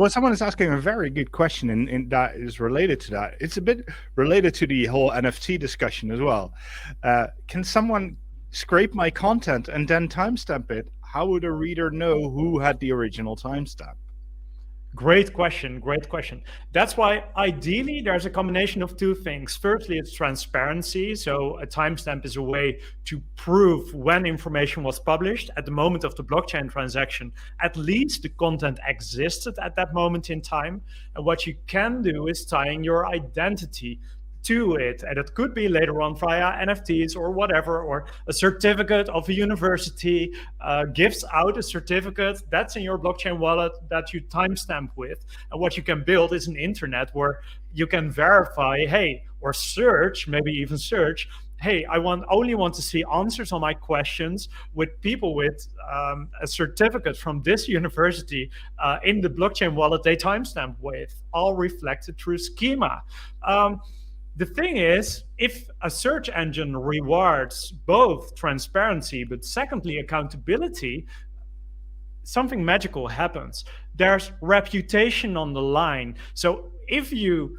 Someone is asking a very good question, and that is related to that. It's a bit related to the whole NFT discussion as well. Can someone scrape my content and then timestamp it? How would a reader know who had the original timestamp? Great question. Great question. That's why ideally there's a combination of two things. Firstly, it's transparency. So a timestamp is a way to prove when information was published at the moment of the blockchain transaction. At least the content existed at that moment in time. And what you can do is tying your identity to it, and it could be later on via NFTs or whatever, or a certificate of a university gives out a certificate that's in your blockchain wallet that you timestamp with. And what you can build is an internet where you can verify, hey, or search, maybe even search, hey, I only want to see answers on my questions with people with a certificate from this university in the blockchain wallet they timestamp with, all reflected through schema. The thing is, if a search engine rewards both transparency, but secondly, accountability, something magical happens. There's reputation on the line. So if you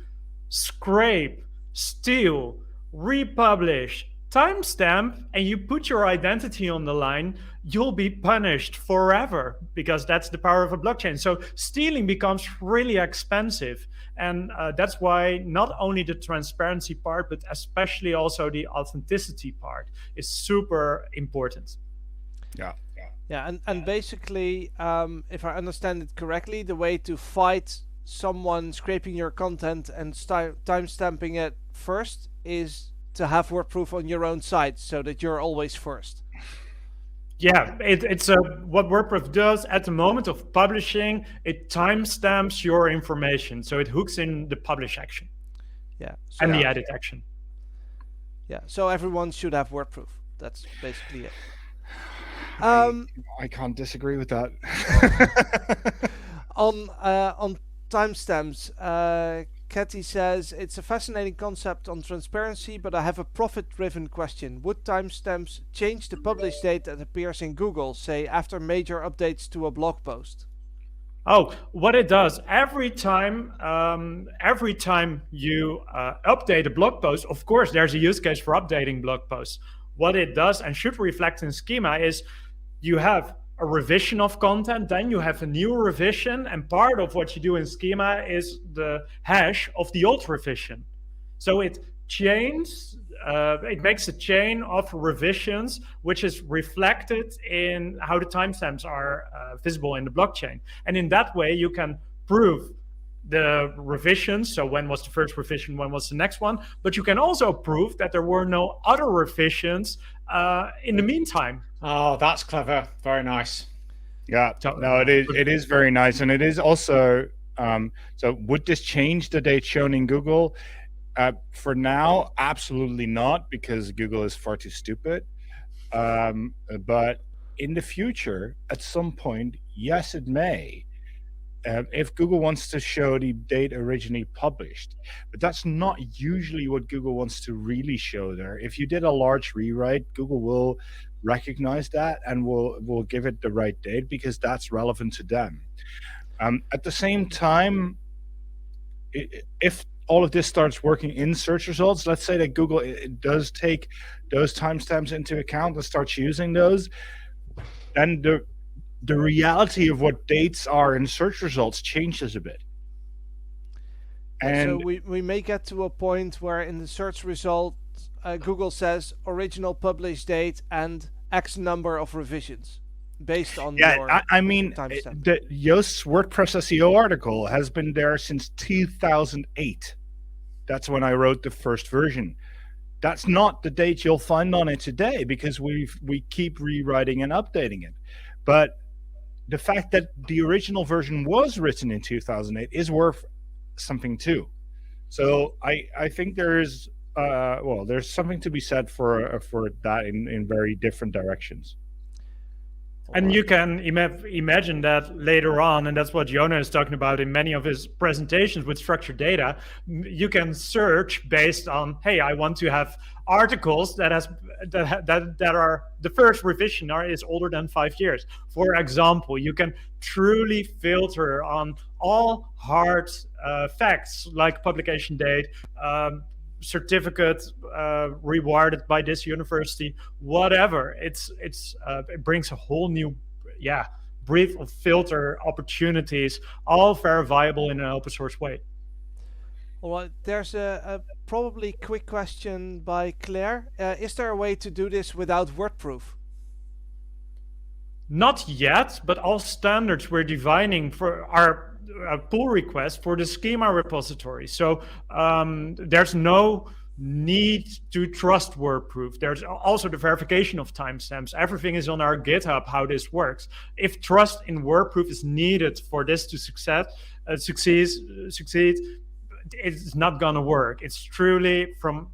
scrape, steal, republish, timestamp, and you put your identity on the line, you'll be punished forever, because that's the power of a blockchain. So stealing becomes really expensive. And that's why not only the transparency part, but especially also the authenticity part is super important. Yeah. Yeah, and basically, if I understand it correctly, the way to fight someone scraping your content and timestamping it first is to have WordProof on your own site, so that you're always first. Yeah, it's what WordPress does at the moment of publishing. It timestamps your information, so it hooks in the publish action. Yeah, so and the edit action. Yeah, so everyone should have WordProof. That's basically it. I can't disagree with that. On timestamps, Katie says, it's a fascinating concept on transparency, but I have a profit-driven question. Would timestamps change the publish date that appears in Google, say after major updates to a blog post? Oh, what it does, every time you update a blog post, of course, there's a use case for updating blog posts. What it does and should reflect in schema is you have a revision of content, then you have a new revision, and part of what you do in schema is the hash of the old revision. So it makes a chain of revisions, which is reflected in how the timestamps are visible in the blockchain. And in that way, you can prove the revisions. So when was the first revision? When was the next one? But you can also prove that there were no other revisions in the meantime. Oh, that's clever. Very nice. Yeah, no, it is very nice. And it is also, so would this change the date shown in Google? For now, absolutely not, because Google is far too stupid. But in the future, at some point, yes, it may. If Google wants to show the date originally published, but that's not usually what Google wants to really show there. If you did a large rewrite, Google will recognize that and will give it the right date, because that's relevant to them. At the same time, if all of this starts working in search results, let's say that Google does take those timestamps into account and starts using those, then the reality of what dates are in search results changes a bit. And so we may get to a point where in the search result, Google says original publish date and X number of revisions based on your I mean, timestamp. the Yoast's WordPress SEO article has been there since 2008. That's when I wrote the first version. That's not the date you'll find on it today, because we keep rewriting and updating it. But the fact that the original version was written in 2008 is worth something too. So I think there's there's something to be said for that in very different directions. And you can imagine that later on, and that's what Jonah is talking about in many of his presentations with structured data. You can search based on, hey, I want to have articles that are the first revision is older than 5 years. For example, you can truly filter on all hard facts like publication date, certificate rewarded by this university, whatever. It brings a whole new breadth of filter opportunities, all very viable in an open source way. Well, there's a probably quick question by Claire. Is there a way to do this without WordProof? Not yet, but all standards we're defining for our pull request for the schema repository. So there's no need to trust WordProof. There's also the verification of timestamps. Everything is on our GitHub, how this works. If trust in WordProof is needed for this to succeed, it's not going to work. It's truly from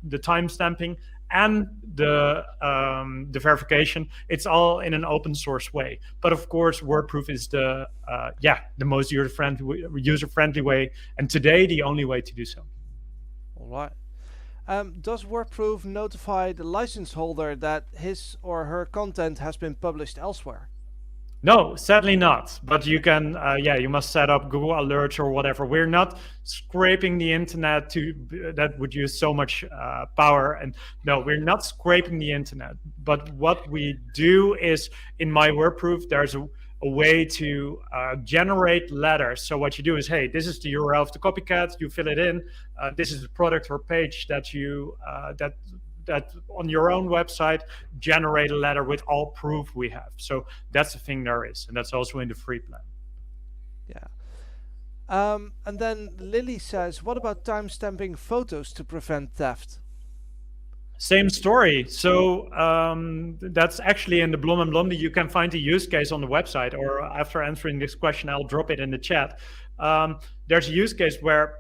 the timestamping and the verification. It's all in an open source way. But of course, WordProof is the most user-friendly way, and today the only way to do so. All right. Does WordProof notify the license holder that his or her content has been published elsewhere? No, sadly not. But you can, you must set up Google Alerts or whatever. We're not scraping the internet that would use so much power. And no, we're not scraping the internet. But what we do is, in my WordProof, there's a way to generate letters. So what you do is, hey, this is the URL of the copycat. You fill it in. This is the product or page that you that on your own website, generate a letter with all proof we have. So that's the thing there is, and that's also in the free plan. Yeah. And then Lily says, what about timestamping photos to prevent theft? Same story. So that's actually in the Blom and Blondie. You can find the use case on the website, or after answering this question, I'll drop it in the chat. There's a use case where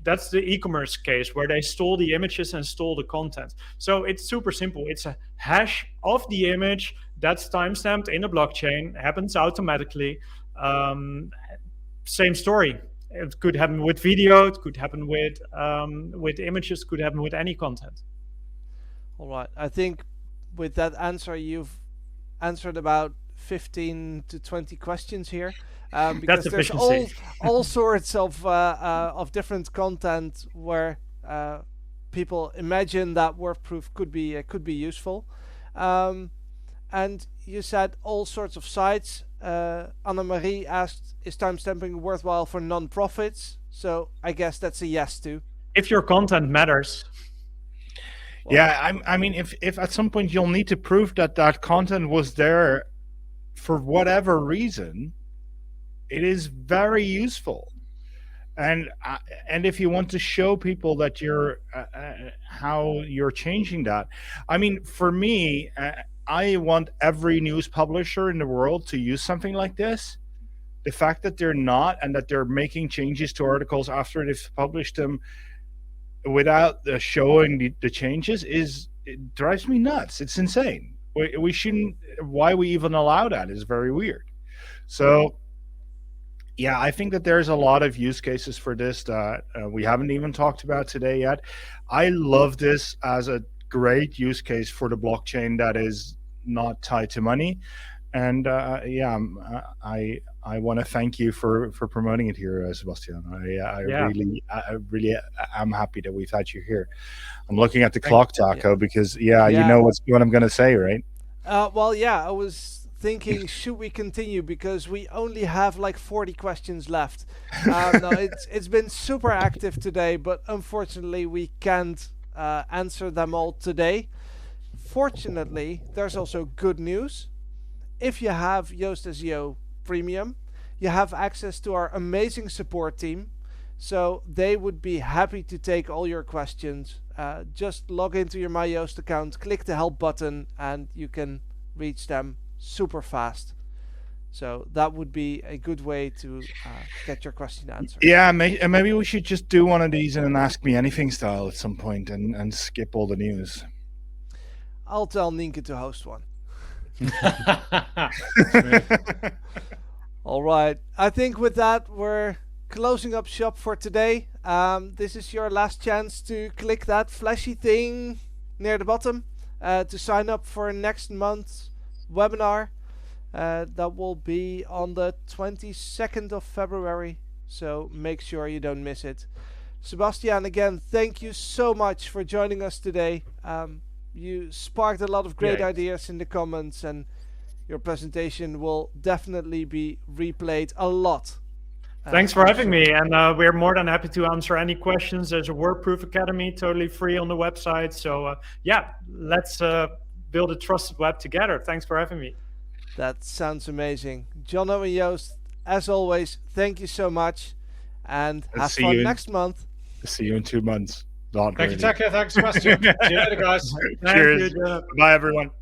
that's the e-commerce case where they stole the images and stole the content. So it's super simple. It's a hash of the image that's timestamped in a blockchain, happens automatically. Same story. It could happen with video, it could happen with images, could happen with any content. All right. I think with that answer, you've answered about 15 to 20 questions here. Because there's all sorts of different content where people imagine that WordProof could be useful, and you said all sorts of sites. Anna-Marie asked, is timestamping worthwhile for non-profits? So I guess that's a yes too. If your content matters. Well, yeah, I mean, if at some point you'll need to prove that content was there for whatever reason, it is very useful. And if you want to show people that you're how you're changing that, I mean, for me, I want every news publisher in the world to use something like this. The fact that they're not, and that they're making changes to articles after they've published them without showing the changes, it drives me nuts. It's insane. We shouldn't. Why we even allow that is very weird. So yeah, I think that there's a lot of use cases for this that we haven't even talked about today yet. I love this as a great use case for the blockchain that is not tied to money. And I want to thank you for promoting it here, Sebastian. I really am happy that we've had you here. I'm looking at the clock, Taco, because you know what I'm going to say, right? Well, yeah, I was thinking, should we continue, because we only have like 40 questions left. No, it's been super active today, but unfortunately we can't answer them all today. Fortunately, there's also good news. If you have Yoast SEO Premium, you have access to our amazing support team. So they would be happy to take all your questions. Just log into your My Yoast account, click the help button, and you can reach them super fast. So that would be a good way to get your question answered. Yeah, maybe we should just do one of these in an Ask Me Anything style at some point and skip all the news. I'll tell Nienke to host one. All right. I think with that, we're closing up shop for today. This is your last chance to click that flashy thing near the bottom to sign up for next month's webinar. That will be on the 22nd of February. So make sure you don't miss it. Sebastian, again, thank you so much for joining us today. You sparked a lot of great ideas in the comments, and your presentation will definitely be replayed a lot. Thanks for having me, and we're more than happy to answer any questions. There's a WordProof Academy, totally free on the website. So let's build a trusted web together. Thanks for having me. That sounds amazing. Jono and Joost, as always, thank you so much, and have fun next month. See you in 2 months. Thank you, Taka. Thanks, Sebastian. See you later, guys. Cheers. Bye, everyone.